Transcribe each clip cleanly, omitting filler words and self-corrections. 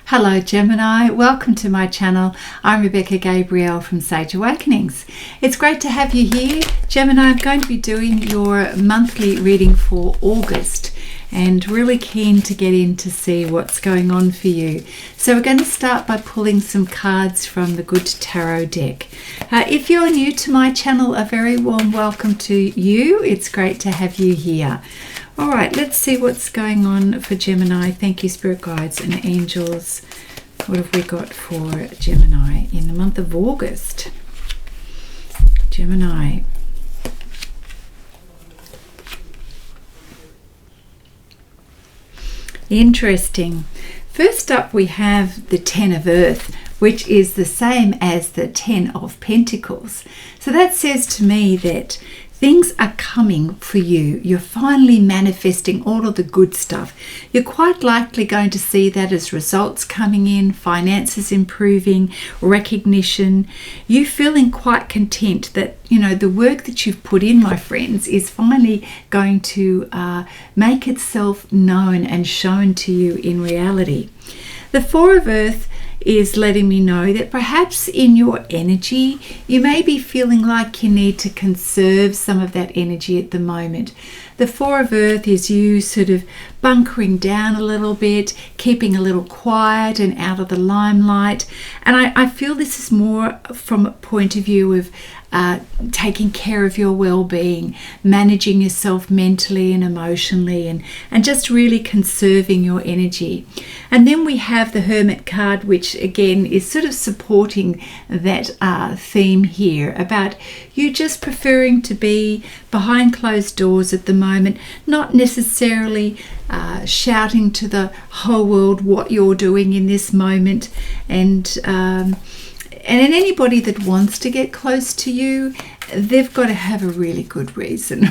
Hello Gemini, welcome to my channel. I'm Rebecca Gabriel from Sage Awakenings. It's great to have you here. Gemini, I'm going to be doing your monthly reading for August and really keen to get in to see what's going on for you. So we're going to start by pulling some cards from the Good Tarot deck. If you're new to my channel, a very warm welcome to you. It's great to have you here. All right, let's see what's going on for Gemini. Thank you, Spirit Guides and Angels. What have we got for Gemini in the month of August? Gemini. Interesting. First up, we have the Ten of Earth, which is the same as the Ten of Pentacles. So that says to me that things are coming for you. You're finally manifesting all of the good stuff. You're quite likely going to see that as results coming in, finances improving, recognition. You feeling quite content that, you know, the work that you've put in, my friends, is finally going to make itself known and shown to you in reality. The Four of Earth is letting me know that perhaps in your energy you may be feeling like you need to conserve some of that energy at the moment. The Four of Earth is you sort of bunkering down a little bit, keeping a little quiet and out of the limelight. And I feel this is more from a point of view of taking care of your well-being, managing yourself mentally and emotionally, and just really conserving your energy. And then we have the Hermit card, which again is sort of supporting that theme here about you just preferring to be behind closed doors at the moment, not necessarily shouting to the whole world what you're doing in this moment. And anybody that wants to get close to you, they've got to have a really good reason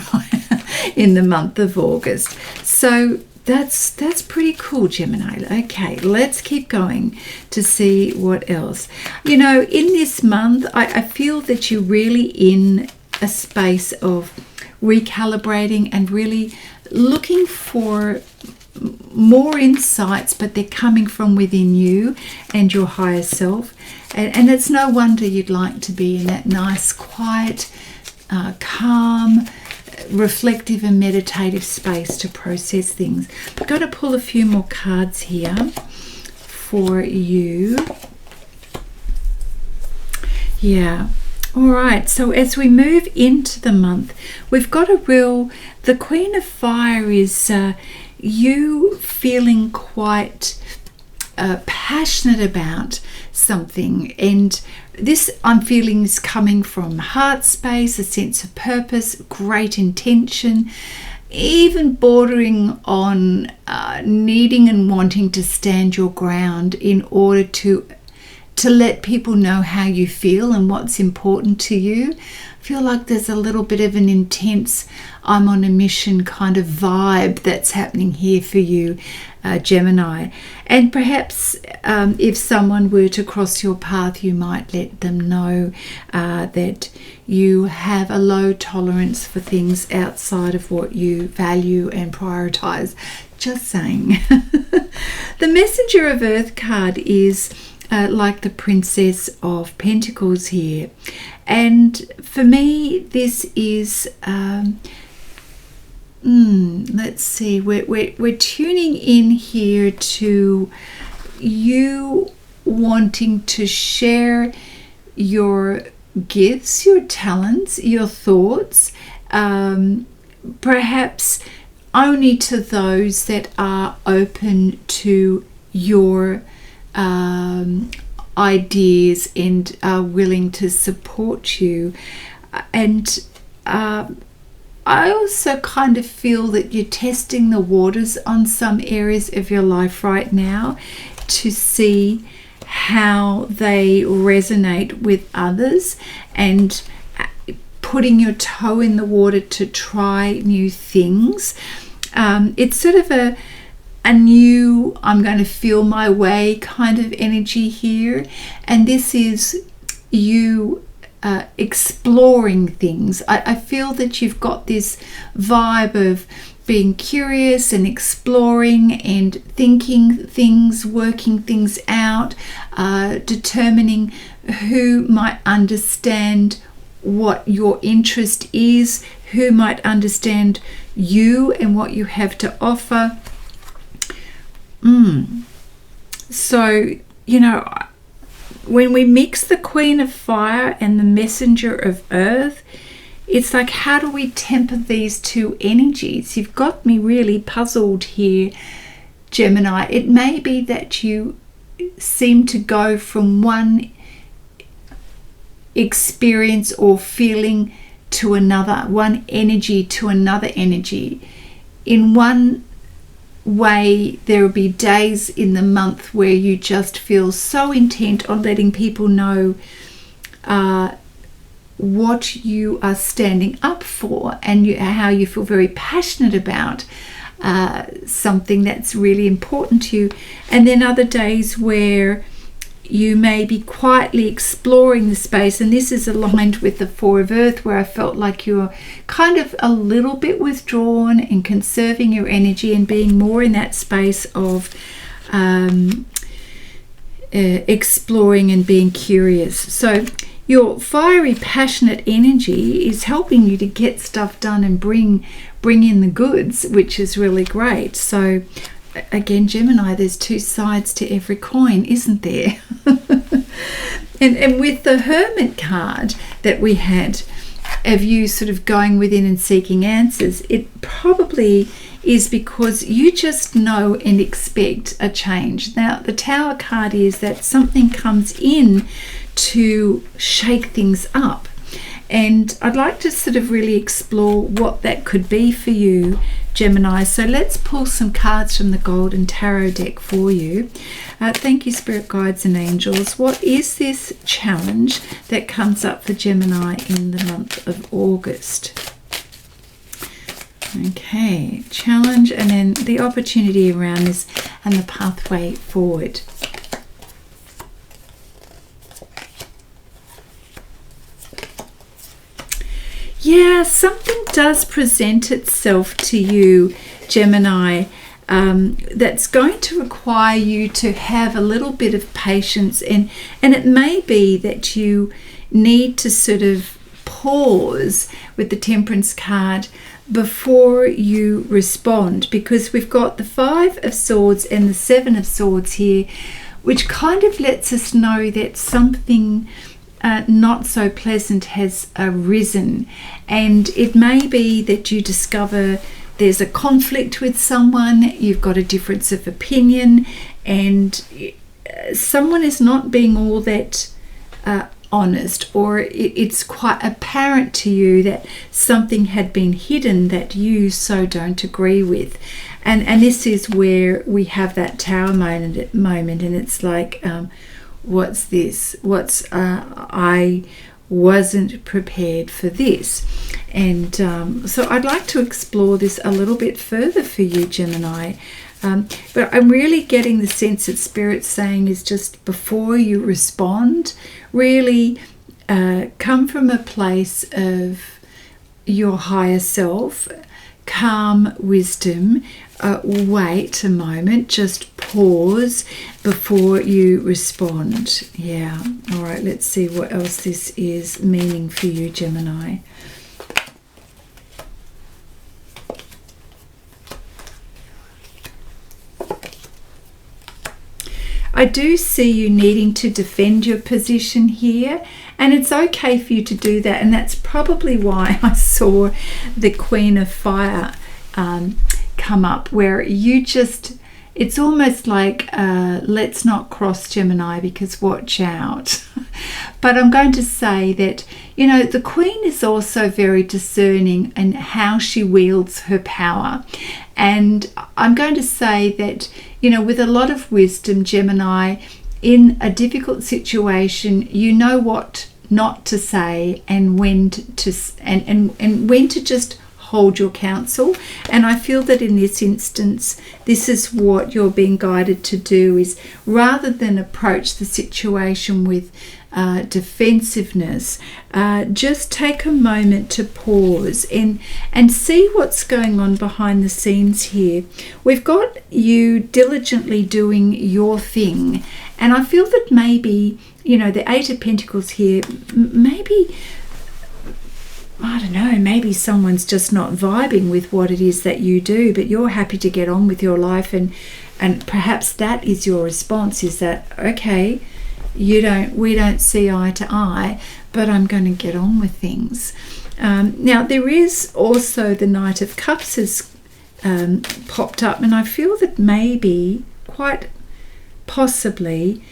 in the month of August. So that's pretty cool, Gemini. Okay, let's keep going to see what else. You know, in this month, I feel that you're really in a space of recalibrating and really looking for more insights, but they're coming from within you and your higher self. And it's no wonder you'd like to be in that nice, quiet, calm, reflective and meditative space to process things. I've got to pull a few more cards here for you. Yeah. All right, so as we move into the month, we've got the Queen of Fire is you feeling quite passionate about something, and this I'm feeling is coming from heart space, a sense of purpose, great intention, even bordering on needing and wanting to stand your ground in order to let people know how you feel and what's important to you. I feel like there's a little bit of an intense I'm on a mission kind of vibe that's happening here for you, Gemini. And perhaps if someone were to cross your path, you might let them know that you have a low tolerance for things outside of what you value and prioritize. Just saying. The Messenger of Earth card is like the Princess of Pentacles here. And for me, this is, let's see, we're tuning in here to you wanting to share your gifts, your talents, your thoughts, perhaps only to those that are open to your ideas and are willing to support you. And I also kind of feel that you're testing the waters on some areas of your life right now to see how they resonate with others, and putting your toe in the water to try new things. It's sort of a new I'm going to feel my way kind of energy here, and this is you exploring things. I feel that you've got this vibe of being curious and exploring and thinking things, working things out, determining who might understand what your interest is, who might understand you and what you have to offer. So, you know, when we mix the Queen of Fire and the Messenger of Earth, it's like, how do we temper these two energies? You've got me really puzzled here, Gemini. It may be that you seem to go from one experience or feeling to another, one energy to another energy. In one way, there will be days in the month where you just feel so intent on letting people know what you are standing up for, and how you feel very passionate about something that's really important to you. And then other days where you may be quietly exploring the space, and this is aligned with the Four of Earth, where I felt like you're kind of a little bit withdrawn and conserving your energy and being more in that space of exploring and being curious. So your fiery, passionate energy is helping you to get stuff done and bring in the goods, which is really great. So again, Gemini, there's two sides to every coin, isn't there? and with the Hermit card that we had, of you sort of going within and seeking answers, it probably is because you just know and expect a change. Now, the Tower card is that something comes in to shake things up. And I'd like to sort of really explore what that could be for you, Gemini. So let's pull some cards from the Golden Tarot deck for you. Thank you, Spirit Guides and Angels. What is this challenge that comes up for Gemini in the month of August? Okay, challenge, and then the opportunity around this and the pathway forward. Yeah, something does present itself to you, Gemini, that's going to require you to have a little bit of patience, and it may be that you need to sort of pause with the Temperance card before you respond, because we've got the Five of Swords and the Seven of Swords here, which kind of lets us know that something not so pleasant has arisen, and it may be that you discover there's a conflict with someone, you've got a difference of opinion, and someone is not being all that honest, or it's quite apparent to you that something had been hidden that you so don't agree with. And this is where we have that Tower moment, and it's like, what's this? I wasn't prepared for this. And so I'd like to explore this a little bit further for you, Gemini. But I'm really getting the sense that Spirit's saying is just before you respond, really come from a place of your higher self, calm wisdom. Wait a moment, just pause before you respond. Yeah, all right, let's see what else this is meaning for you, Gemini. I do see you needing to defend your position here, and it's okay for you to do that, and that's probably why I saw the Queen of Fire come up, where you just, it's almost like let's not cross, Gemini, because watch out. But I'm going to say that, you know, the Queen is also very discerning in how she wields her power. And I'm going to say that, you know, with a lot of wisdom, Gemini, in a difficult situation, you know what not to say and when to and when to just hold your counsel. And I feel that in this instance, this is what you're being guided to do, is rather than approach the situation with defensiveness, just take a moment to pause and see what's going on behind the scenes here. We've got you diligently doing your thing, and I feel that maybe, you know, the Eight of Pentacles here, maybe, I don't know, maybe someone's just not vibing with what it is that you do, but you're happy to get on with your life, and perhaps that is your response, is that, okay, we don't see eye to eye, but I'm going to get on with things. Now there is also the Knight of Cups has popped up, and I feel that maybe, quite possibly,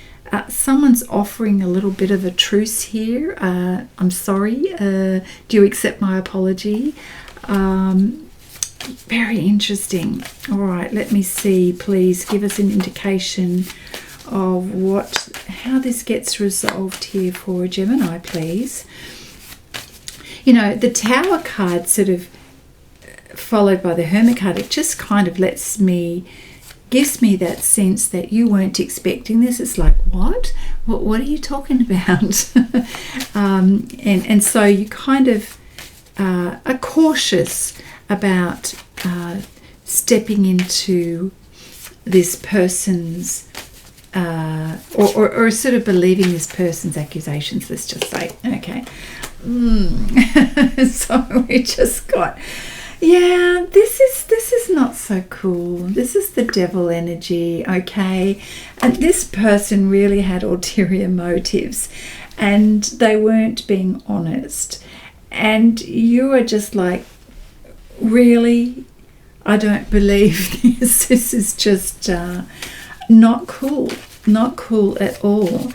someone's offering a little bit of a truce here. I'm sorry, do you accept my apology? Very interesting. All right, let me see, please give us an indication of how this gets resolved here for Gemini, please. You know, the Tower card sort of followed by the Hermit card, it just kind of gives me that sense that you weren't expecting this. It's like, what are you talking about? And so you kind of are cautious about stepping into this person's or sort of believing this person's accusations, let's just say. Okay. So we just got, yeah, this is not so cool. This is the devil energy, okay? And this person really had ulterior motives, and they weren't being honest. And you are just like, really? I don't believe this. This is just not cool at all.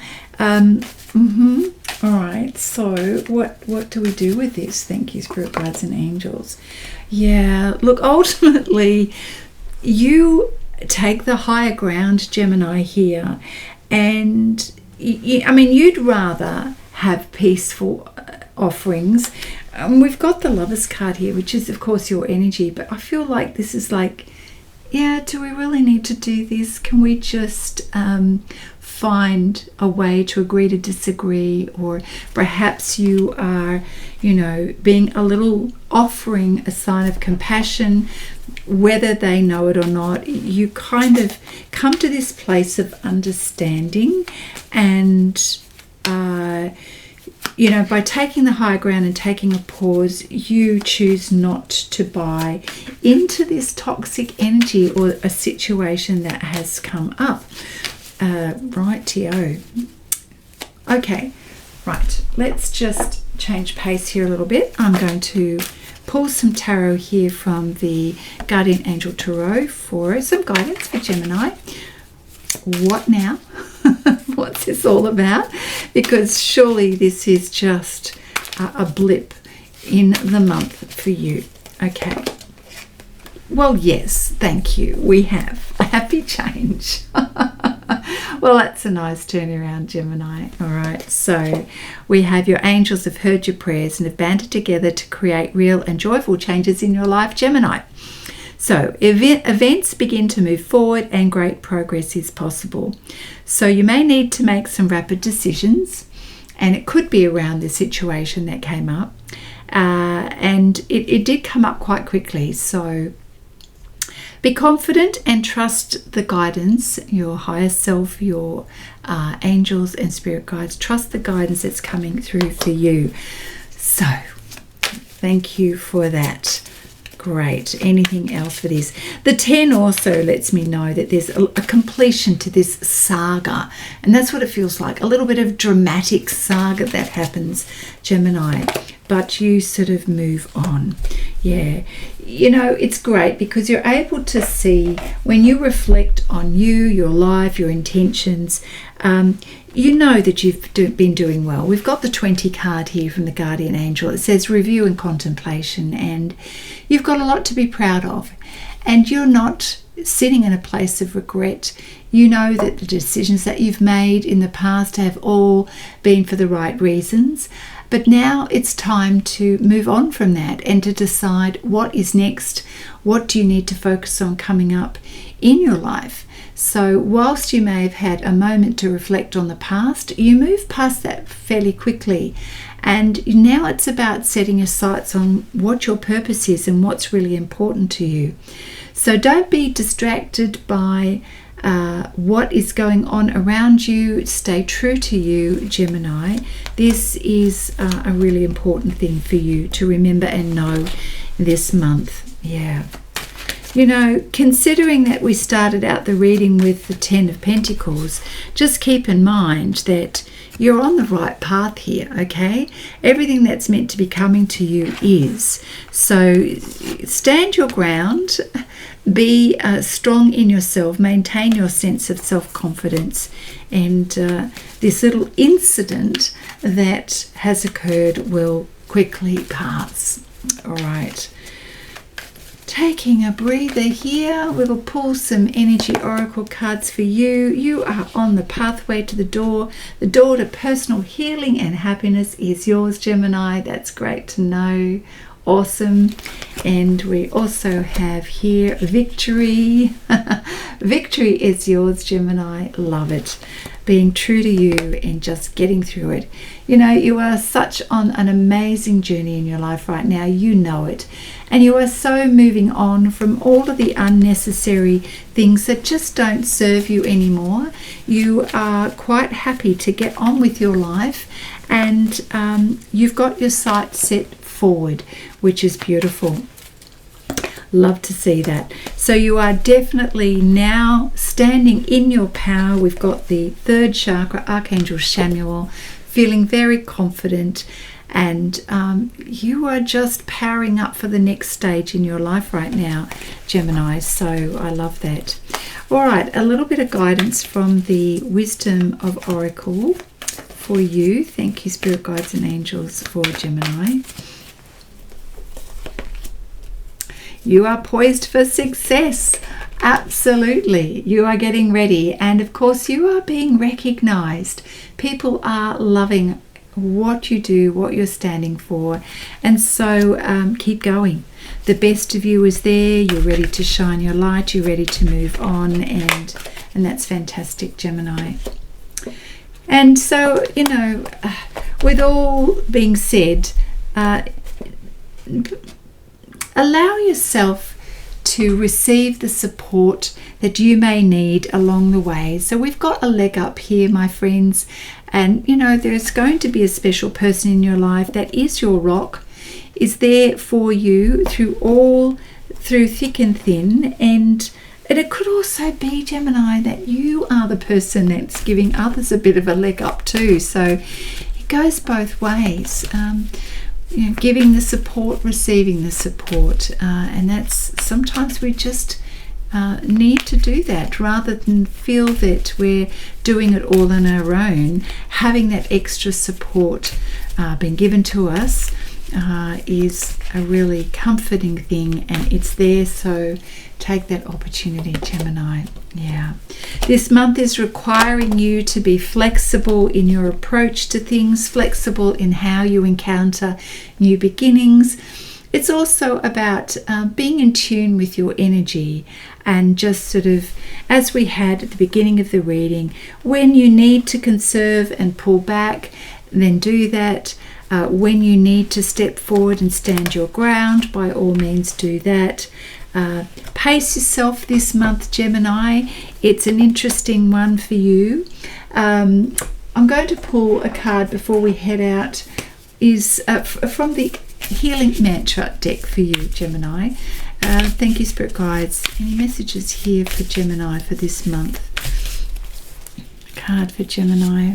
All right, so what do we do with this? Thank you, Spirit Guides and Angels. Yeah, look, ultimately you take the higher ground, Gemini, here, and I mean, you'd rather have peaceful offerings. We've got the Lovers card here, which is of course your energy, but I feel like this is like, yeah, do we really need to do this? Can we just find a way to agree to disagree? Or perhaps you are, you know, being a little, offering a sign of compassion, whether they know it or not. You kind of come to this place of understanding, and you know, by taking the high ground and taking a pause, you choose not to buy into this toxic energy or a situation that has come up. Rightio. Okay, right. Let's just change pace here a little bit. I'm going to pull some tarot here from the Guardian Angel Tarot for some guidance for Gemini. What now? What's this all about? Because surely this is just a blip in the month for you. Okay. Well, yes, thank you. We have a happy change. Well, that's a nice turnaround, Gemini. All right, so we have your angels have heard your prayers and have banded together to create real and joyful changes in your life, Gemini. So events begin to move forward and great progress is possible. So you may need to make some rapid decisions, and it could be around the situation that came up. And it did come up quite quickly. So be confident and trust the guidance, your higher self, your angels and spirit guides. Trust the guidance that's coming through for you. So thank you for that. Great. Anything else for this? The 10 also lets me know that there's a completion to this saga, and that's what it feels like, a little bit of dramatic saga that happens, Gemini, but you sort of move on. Yeah, you know, it's great because you're able to see, when you reflect on you, your life, your intentions, you know that you've been doing well. We've got the 20 card here from the Guardian Angel. It says review and contemplation, and you've got a lot to be proud of, and you're not sitting in a place of regret. You know that the decisions that you've made in the past have all been for the right reasons. But now it's time to move on from that and to decide what is next. What do you need to focus on coming up in your life? So whilst you may have had a moment to reflect on the past, you move past that fairly quickly. And now it's about setting your sights on what your purpose is and what's really important to you. So don't be distracted by what is going on around you. Stay true to you, Gemini. This is a really important thing for you to remember and know this month. Yeah. You know, considering that we started out the reading with the 10 of Pentacles, just keep in mind that you're on the right path here, okay? Everything that's meant to be coming to you is. So stand your ground, be strong in yourself, maintain your sense of self-confidence, and this little incident that has occurred will quickly pass. All right. Taking a breather here, we will pull some energy oracle cards for you. You are on the pathway to the door. The door to personal healing and happiness is yours, Gemini. That's great to know. Awesome. And we also have here victory. Victory is yours, Gemini. Love it. Being true to you and just getting through it. You know, you are such on an amazing journey in your life right now. You know it. And you are so moving on from all of the unnecessary things that just don't serve you anymore. You are quite happy to get on with your life, and you've got your sights set forward, which is beautiful. Love to see that. So you are definitely now standing in your power. We've got the third chakra, Archangel Samuel, feeling very confident, and you are just powering up for the next stage in your life right now, Gemini. So I love that. All right, a little bit of guidance from the Wisdom of Oracle for you. Thank you, Spirit Guides and Angels, for Gemini. You are poised for success. Absolutely. You are getting ready. And of course, you are being recognized. People are loving what you do, what you're standing for. And so keep going. The best of you is there. You're ready to shine your light. You're ready to move on. And that's fantastic, Gemini. And so, you know, with all being said, allow yourself to receive the support that you may need along the way. So we've got a leg up here, my friends, and you know, there's going to be a special person in your life that is your rock, is there for you through thick and thin. And it could also be, Gemini, that you are the person that's giving others a bit of a leg up too. So it goes both ways. You know, giving the support, receiving the support, and that's sometimes we just need to do that rather than feel that we're doing it all on our own. Having that extra support being given to us is a really comforting thing, and it's there, so take that opportunity, Gemini. Yeah. This month is requiring you to be flexible in your approach to things, flexible in how you encounter new beginnings. It's also about being in tune with your energy, and just sort of, as we had at the beginning of the reading, when you need to conserve and pull back, then do that. When you need to step forward and stand your ground, by all means do that. Pace yourself this month, Gemini. It's an interesting one for you. I'm going to pull a card before we head out. Is from the Healing Mantra deck for you, Gemini. Thank you, Spirit Guides. Any messages here for Gemini for this month? Card for Gemini.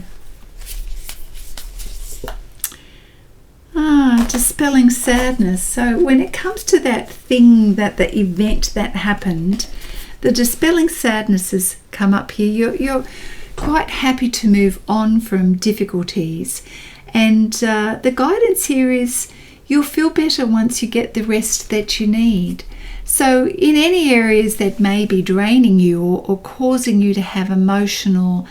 Dispelling sadness. So when it comes to that thing, that the event that happened, the dispelling sadness has come up here. You're quite happy to move on from difficulties, and the guidance here is you'll feel better once you get the rest that you need. So in any areas that may be draining you or causing you to have emotional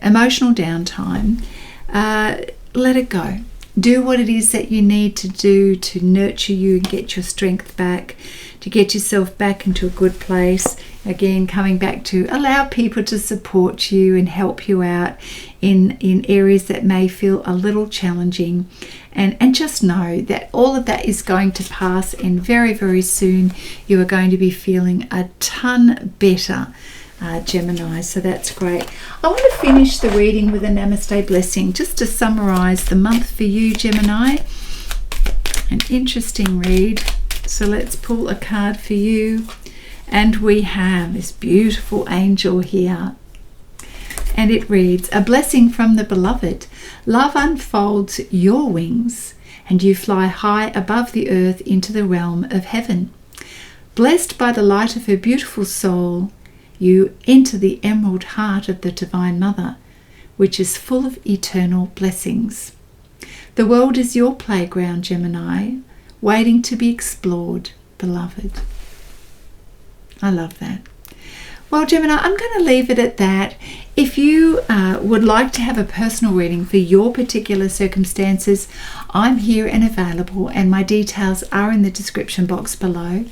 downtime, let it go. Do what it is that you need to do to nurture you and get your strength back, to get yourself back into a good place. Again, coming back to allow people to support you and help you out in areas that may feel a little challenging. And just know that all of that is going to pass, and very, very soon you are going to be feeling a ton better, Gemini. So that's great. I want to finish the reading with a Namaste blessing, just to summarize the month for you, Gemini. An interesting read. So let's pull a card for you. And we have this beautiful angel here. And it reads, a blessing from the beloved. Love unfolds your wings, and you fly high above the earth into the realm of heaven. Blessed by the light of her beautiful soul, you enter the emerald heart of the Divine Mother, which is full of eternal blessings. The world is your playground, Gemini, waiting to be explored, beloved. I love that. Well, Gemini, I'm going to leave it at that. If you would like to have a personal reading for your particular circumstances, I'm here and available, and my details are in the description box below.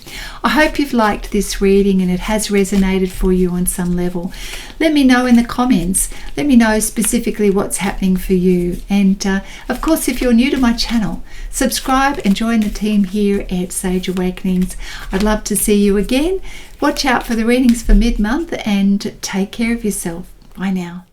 I hope you've liked this reading and it has resonated for you on some level. Let me know in the comments. Let me know specifically what's happening for you. And of course, if you're new to my channel, subscribe and join the team here at Sage Awakenings. I'd love to see you again. Watch out for the readings for mid-month and take care of yourself. Bye now.